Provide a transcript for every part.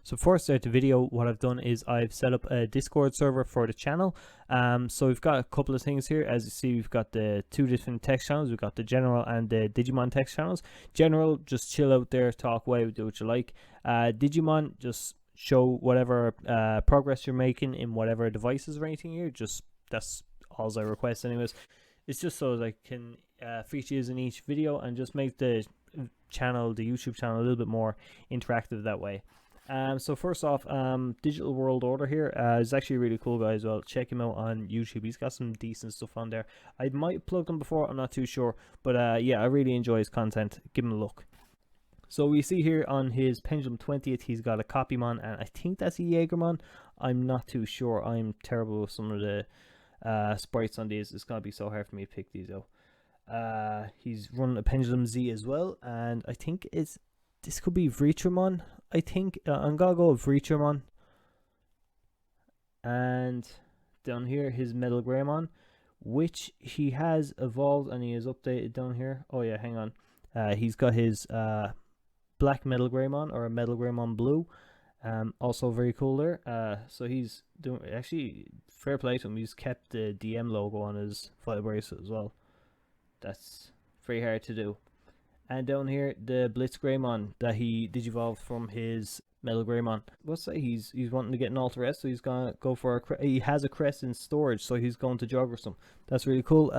So before I start the video, what I've done is I've set up a Discord server for the channel. So we've got a couple of things here. As you see, we've got the two different text channels. We've got the general and the Digimon text channels. General, just chill out there, talk away, do what you like. Digimon, just show whatever progress you're making in whatever devices or anything here. Just that's all I request anyways. It's just so that I can feature you in each video and just make the channel, the YouTube channel, a little bit more interactive that way. So first off, Digital World Order here is actually really cool guy as well. Check him out on YouTube. He's got some decent stuff on there. I might plug him before, I'm not too sure, but yeah, I really enjoy his content. Give him a look. So we see here on his Pendulum 20th, he's got a Copymon, and I think that's a Jaegermon. I'm not too sure. I'm terrible with some of the sprites on these. It's gonna be so hard for me to pick these out. He's running a Pendulum Z as well, and I think this could be Vreetramon. I think I'm gonna go with Vreetramon. And down here, his Metal Greymon, which he has evolved and he is updated down here. Oh yeah, hang on. He's got his Black Metal Greymon, or a Metal Greymon Blue. Also very cool there. So he's doing, actually, fair play to him. He's kept the DM logo on his Vital Bracelet as well. That's very hard to do. And down here, the Blitz Greymon that he digivolved from his Metal Greymon. Let's say he's wanting to get an Alter S, so he's gonna go for he has a crest in storage, so he's going to jogger some. That's really cool.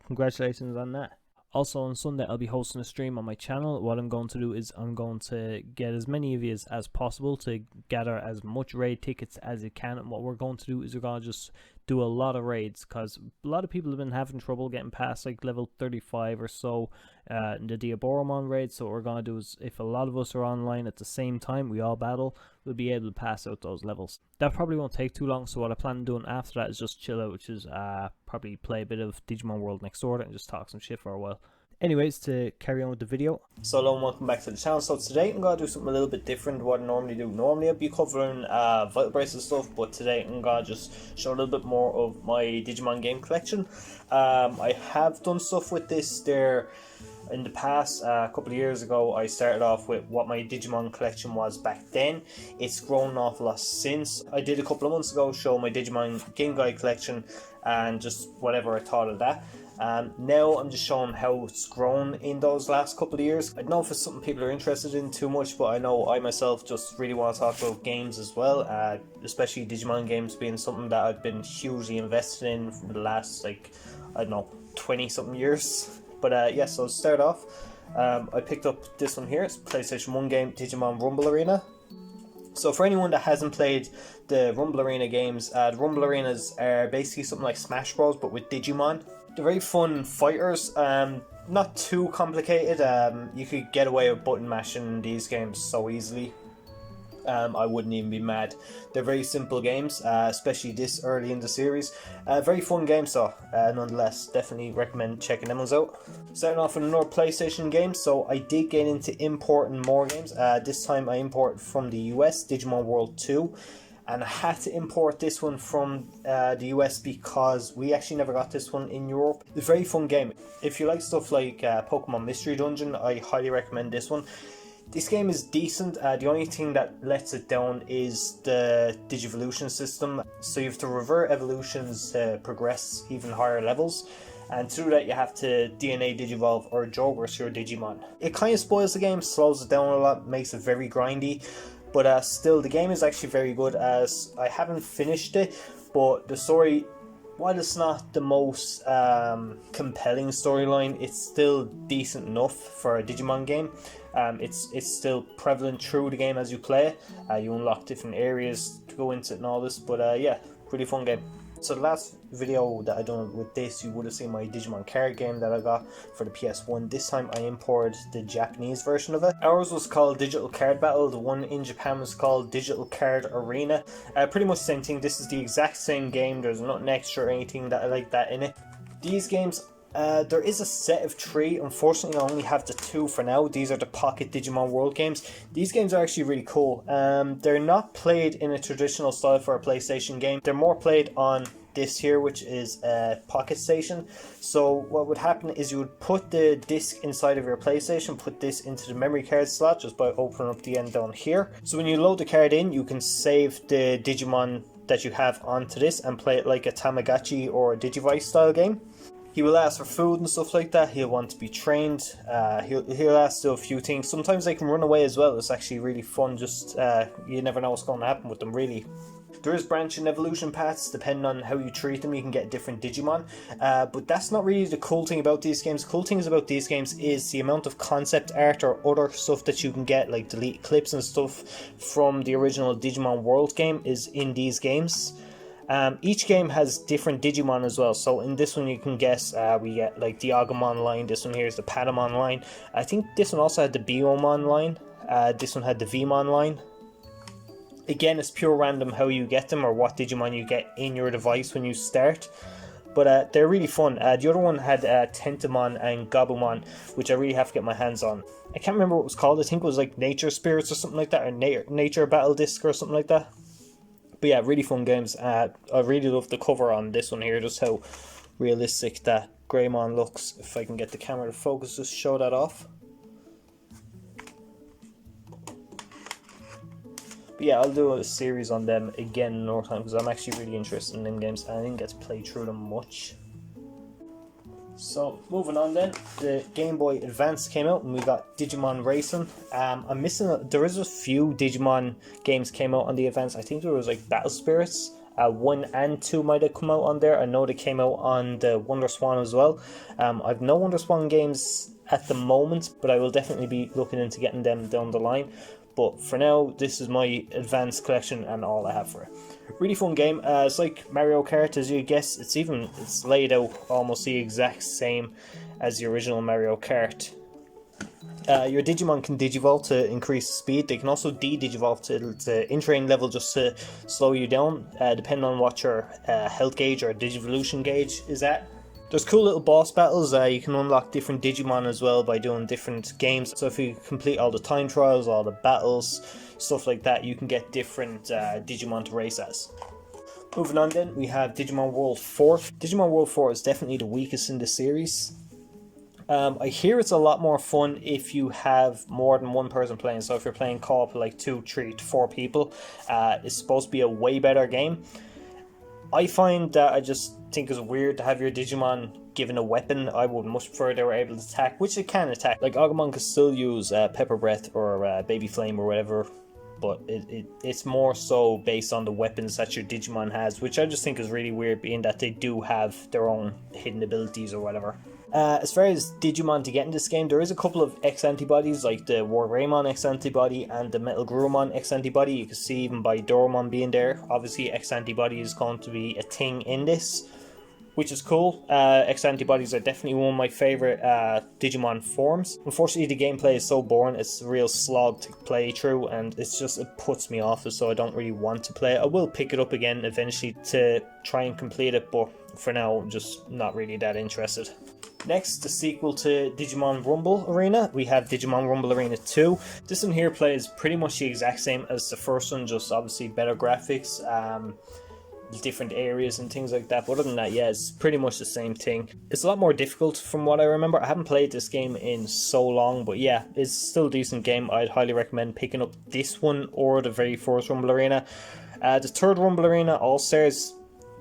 Congratulations on that. Also on Sunday, I'll be hosting a stream on my channel. What I'm going to do is I'm going to get as many of you as possible to gather as much raid tickets as you can. And what we're going to do is we're going to just do a lot of raids, because a lot of people have been having trouble getting past like level 35 or so in the Diaboromon raid. So what we're going to do is, if a lot of us are online at the same time, we all battle, we'll be able to pass out those levels. That probably won't take too long, so what I plan on doing after that is just chill out, which is probably play a bit of Digimon World Next Door and just talk some shit for a while. Anyways, to carry on with the video. So hello and welcome back to the channel. So today I'm going to do something a little bit different to what I normally do. Normally I'd be covering Vital Bracelet stuff, but today I'm going to just show a little bit more of my Digimon game collection. I have done stuff with this there in the past. A couple of years ago I started off with what my Digimon collection was back then. It's grown an awful lot since. I did a couple of months ago show my Digimon Game Guide collection and just whatever I thought of that. Now I'm just showing how it's grown in those last couple of years. I don't know if it's something people are interested in too much, but I know I myself just really want to talk about games as well, especially Digimon games being something that I've been hugely invested in for the last, like, I don't know, 20 something years. But yeah, so to start off, I picked up this one here. It's a PlayStation 1 game, Digimon Rumble Arena. So for anyone that hasn't played the Rumble Arena games, the Rumble Arenas are basically something like Smash Bros, but with Digimon. They're very fun fighters, not too complicated. You could get away with button mashing these games so easily. I wouldn't even be mad. They're very simple games, especially this early in the series. Very fun games though, nonetheless. Definitely recommend checking them ones out. Starting off with another PlayStation game, so I did get into importing more games. This time I imported from the US, Digimon World 2. And I had to import this one from the US because we actually never got this one in Europe. It's a very fun game. If you like stuff like Pokemon Mystery Dungeon, I highly recommend this one. This game is decent. The only thing that lets it down is the Digivolution system. So you have to revert evolutions to progress even higher levels. And through that you have to DNA Digivolve or Jogger your Digimon. It kind of spoils the game, slows it down a lot, makes it very grindy. But still, the game is actually very good, as I haven't finished it, but the story, while it's not the most compelling storyline, it's still decent enough for a Digimon game. It's still prevalent through the game as you play it. You unlock different areas to go into it and all this, but yeah, pretty fun game. So the last video that I done with this, you would have seen my Digimon card game that I got for the PS1. This time I imported the Japanese version of it. Ours was called Digital Card Battle. The one in Japan was called Digital Card Arena. Pretty much the same thing. This is the exact same game. There's nothing extra or anything that I like that in it. These games, there is a set of 3. Unfortunately, I only have the 2 for now. These are the Pocket Digimon World games. These games are actually really cool. They're not played in a traditional style for a PlayStation game. They're more played on this here, which is a pocket station. So what would happen is you would put the disc inside of your PlayStation, put this into the memory card slot just by opening up the end down here. So when you load the card in, you can save the Digimon that you have onto this and play it like a Tamagotchi or a Digivice style game. He will ask for food and stuff like that. He'll want to be trained. He'll ask to do a few things. Sometimes they can run away as well. It's actually really fun. Just you never know what's going to happen with them, really. There is branching evolution paths. Depending on how you treat them, you can get different Digimon. But that's not really the cool thing about these games. The cool things about these games is the amount of concept art or other stuff that you can get, like delete clips and stuff from the original Digimon World game, is in these games. Each game has different Digimon as well. So in this one you can guess, we get like the Agumon line. This one here is the Patamon line. I think this one also had the Biomon line. This one had the Vmon line. Again, it's pure random how you get them or what Digimon you get in your device when you start. But they're really fun. The other one had Tentamon and Gabumon, which I really have to get my hands on. I can't remember what it was called. I think it was like Nature Spirits or something like that, or Nature Battle Disc or something like that. But yeah, really fun games. I really love the cover on this one here, just how realistic that Greymon looks. If I can get the camera to focus, just show that off. But yeah, I'll do a series on them again another time because I'm actually really interested in them games and I didn't get to play through them much. So moving on then, the Game Boy Advance came out and we got Digimon Racing. I'm missing, there is a few Digimon games came out on the Advance. I think there was like Battle Spirits. 1 and 2 might have come out on there. I know they came out on the Wonder Swan as well. I've no Wonder Swan games at the moment, but I will definitely be looking into getting them down the line. But for now, this is my Advanced collection and all I have for it. Really fun game. It's like Mario Kart, as you guess. It's laid out almost the exact same as the original Mario Kart. Your Digimon can digivolve to increase speed. They can also de-digivolve to in-train level just to slow you down, depending on what your health gauge or Digivolution gauge is at. There's cool little boss battles. You can unlock different Digimon as well by doing different games. So if you complete all the time trials, all the battles, stuff like that, you can get different Digimon to race as. Moving on then, we have Digimon World 4. Digimon World 4 is definitely the weakest in the series. I hear it's a lot more fun if you have more than one person playing. So if you're playing co-op like 2, 3 to 4 people, it's supposed to be a way better game. I find that I just think it's weird to have your Digimon given a weapon. I would much prefer they were able to attack, which they can attack. Like Agumon can still use Pepper Breath or Baby Flame or whatever, but it's more so based on the weapons that your Digimon has, which I just think is really weird, being that they do have their own hidden abilities or whatever. As far as Digimon to get in this game, there is a couple of X-antibodies, like the War Greymon X-antibody and the Metal Grumon X-antibody. You can see even by Doromon being there, obviously X-antibody is going to be a thing in this, which is cool. X-antibodies are definitely one of my favourite Digimon forms. Unfortunately, the gameplay is so boring, it's a real slog to play through, and it puts me off, so I don't really want to play it. I will pick it up again eventually to try and complete it, but for now, I'm just not really that interested. Next, the sequel to Digimon Rumble Arena, we have Digimon Rumble Arena 2. This one here plays pretty much the exact same as the first one, just obviously better graphics, different areas and things like that. But other than that, yeah, it's pretty much the same thing. It's a lot more difficult from what I remember. I haven't played this game in so long, but yeah, it's still a decent game. I'd highly recommend picking up this one or the very first Rumble Arena. The third Rumble Arena, All Stars,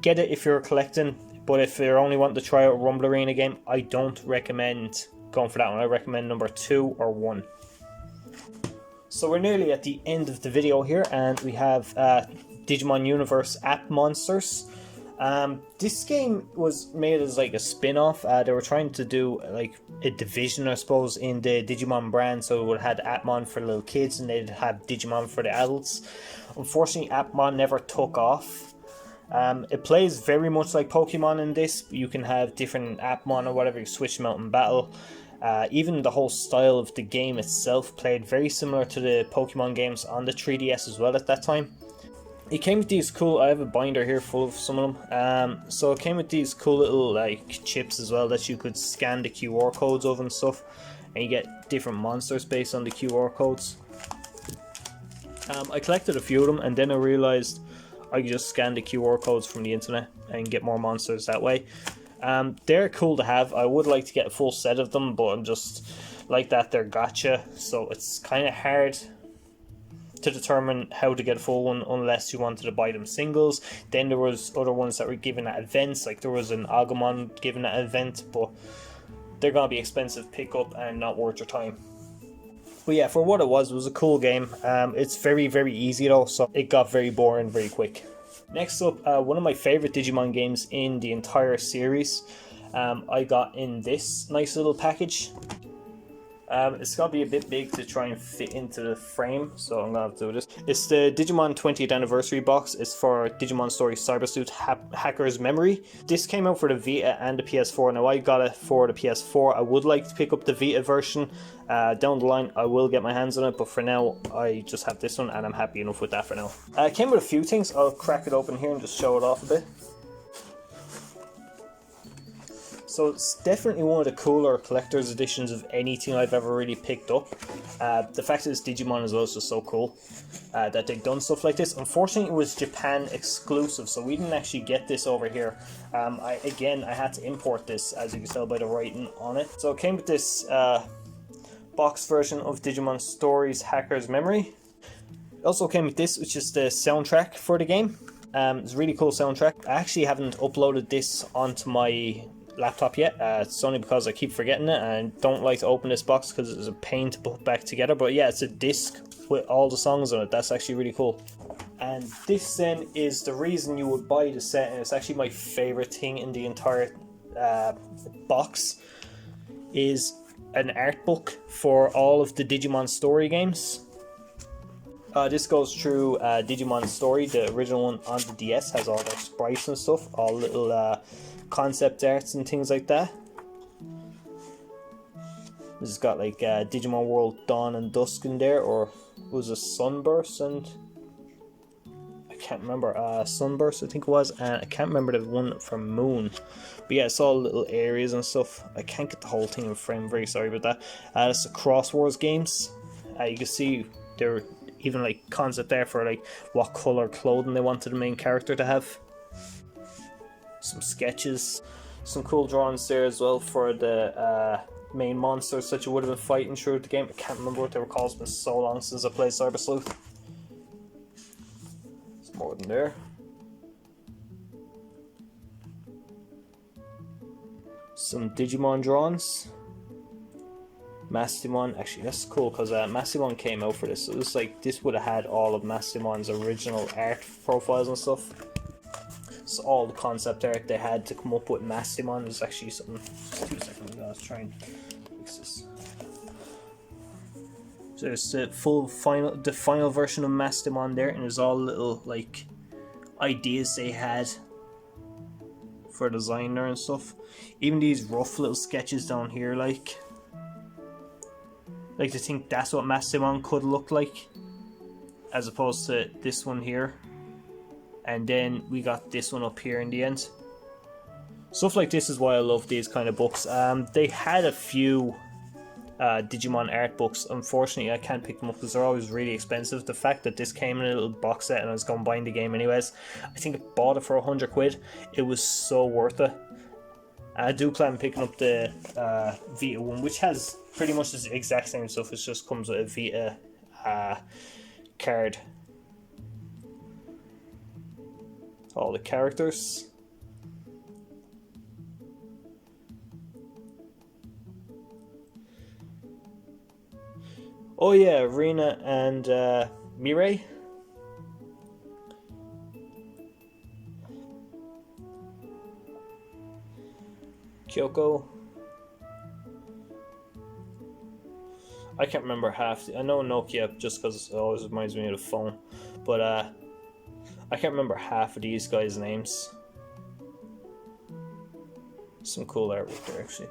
get it if you're collecting. But if you're only wanting to try out a Rumble Arena game, I don't recommend going for that one. I recommend number 2 or 1. So we're nearly at the end of the video here, and we have Digimon Universe App Monsters. This game was made as like a spin-off. They were trying to do like a division, I suppose, in the Digimon brand. So it would have had Appmon for little kids and they'd have Digimon for the adults. Unfortunately, Appmon never took off. It plays very much like Pokemon in this. You can have different Appmon or whatever, you switch them out in battle. Even the whole style of the game itself played very similar to the Pokemon games on the 3DS as well at that time. It came with these cool, I have a binder here full of some of them. So it came with these cool little like chips as well that you could scan the QR codes of and stuff. And you get different monsters based on the QR codes. I collected a few of them and then I realised I can just scan the QR codes from the internet and get more monsters that way. They're cool to have. I would like to get a full set of them, but I'm just like that they're gacha, so it's kind of hard to determine how to get a full one unless you wanted to buy them singles. Then there was other ones that were given at events, like there was an Agumon given at an event, but they're gonna be expensive pickup and not worth your time. But yeah, for what it was a cool game. It's very easy though, so it got very boring very quick. Next up, one of my favorite Digimon games in the entire series, I got in this nice little package. It's got to be a bit big to try and fit into the frame, so I'm going to have to do this. It's the Digimon 20th Anniversary box. It's for Digimon Story Cyber Sleuth Hacker's Memory. This came out for the Vita and the PS4. Now I got it for the PS4. I would like to pick up the Vita version. Down the line I will get my hands on it, but for now I just have this one and I'm happy enough with that for now. It came with a few things. I'll crack it open here and just show it off a bit. So it's definitely one of the cooler collector's editions of anything I've ever really picked up. The fact that it's Digimon as well is just so cool that they've done stuff like this. Unfortunately, it was Japan exclusive, so we didn't actually get this over here. I had to import this, as you can tell by the writing on it. So it came with this box version of Digimon Stories Hacker's Memory. It also came with this, which is the soundtrack for the game. It's a really cool soundtrack. I actually haven't uploaded this onto my laptop yet. It's only because I keep forgetting it and I don't like to open this box because it's a pain to put back together. But yeah, it's a disc with all the songs on it. That's actually really cool. And this then is the reason you would buy the set, and it's actually my favorite thing in the entire box, is an art book for all of the Digimon Story games. This goes through Digimon Story, the original one on the DS, has all their sprites and stuff, all little concept arts and things like that. This has got like Digimon World Dawn and Dusk in there, or was it Sunburst and I can't remember, Sunburst I think it was, and I can't remember the one from Moon. But yeah, it's all little areas and stuff. I can't get the whole thing in frame, very sorry about that. That's the Crosswords games. You can see there were even like concept there for like what colour clothing they wanted the main character to have. Some sketches, some cool drawings there as well for the main monsters that you would have been fighting through the game. I can't remember what they were called. It's been so long since I played Cyber Sleuth. There's more than there. Some Digimon drawings. Mastimon, actually that's cool because Mastimon came out for this, so it was like this would have had all of Mastimon's original art profiles and stuff. So all the concept art they had to come up with Mastimon is actually something. Just 2 seconds, let's try and fix this. So there's the final version of Mastimon there, and there's all little like ideas they had for design there and stuff. Even these rough little sketches down here, like to think that's what Mastimon could look like, as opposed to this one here. And then we got this one up here in the end. Stuff like this is why I love these kind of books. They had a few Digimon art books. Unfortunately, I can't pick them up because they're always really expensive. The fact that this came in a little box set and I was going to buy the game anyways, I think I bought it for 100 quid. It was so worth it. I do plan on picking up the Vita one, which has pretty much the exact same stuff. It just comes with a Vita card. All the characters. Oh yeah, Rina and Mirai. Kyoko. I can't remember half. I know Nokia just because it always reminds me of the phone, but I can't remember half of these guys' names. Some cool artwork there, actually.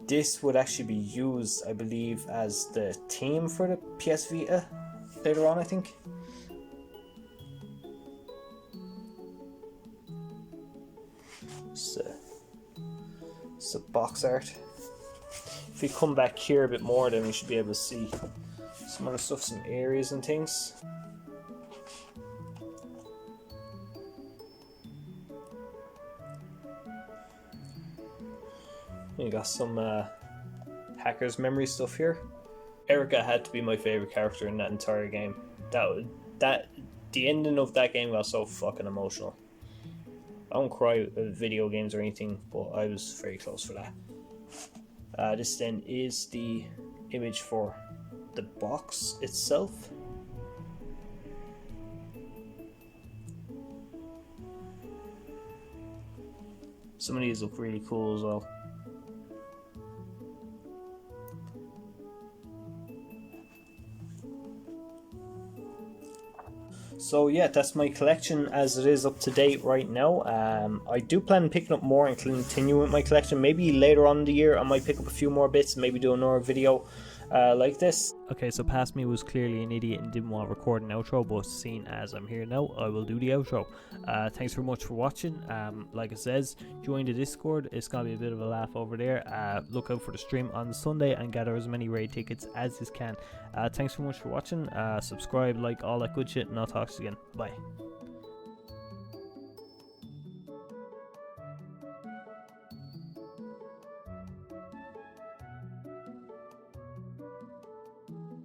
This would actually be used, I believe, as the theme for the PS Vita later on, I think. It's a box art. If we come back here a bit more, then we should be able to see some other stuff, some areas and things. We got some Hacker's Memory stuff here. Erica had to be my favorite character in that entire game. The ending of that game got so fucking emotional. I don't cry at video games or anything, but I was very close for that. This then is the image for the box itself. Some of these look really cool as well. So yeah, that's my collection as it is up to date right now. I do plan on picking up more and continue with my collection. Maybe later on in the year I might pick up a few more bits, maybe do another video like this. Okay, so past me was clearly an idiot and didn't want to record an outro, but seeing as I'm here now, I will do the outro. Thanks very much for watching. Like it says, join the Discord. It's gonna be a bit of a laugh over there. Look out for the stream on Sunday and gather as many raid tickets as you can. Thanks very much for watching. Subscribe, like, all that good shit, and I'll talk to you again. Bye.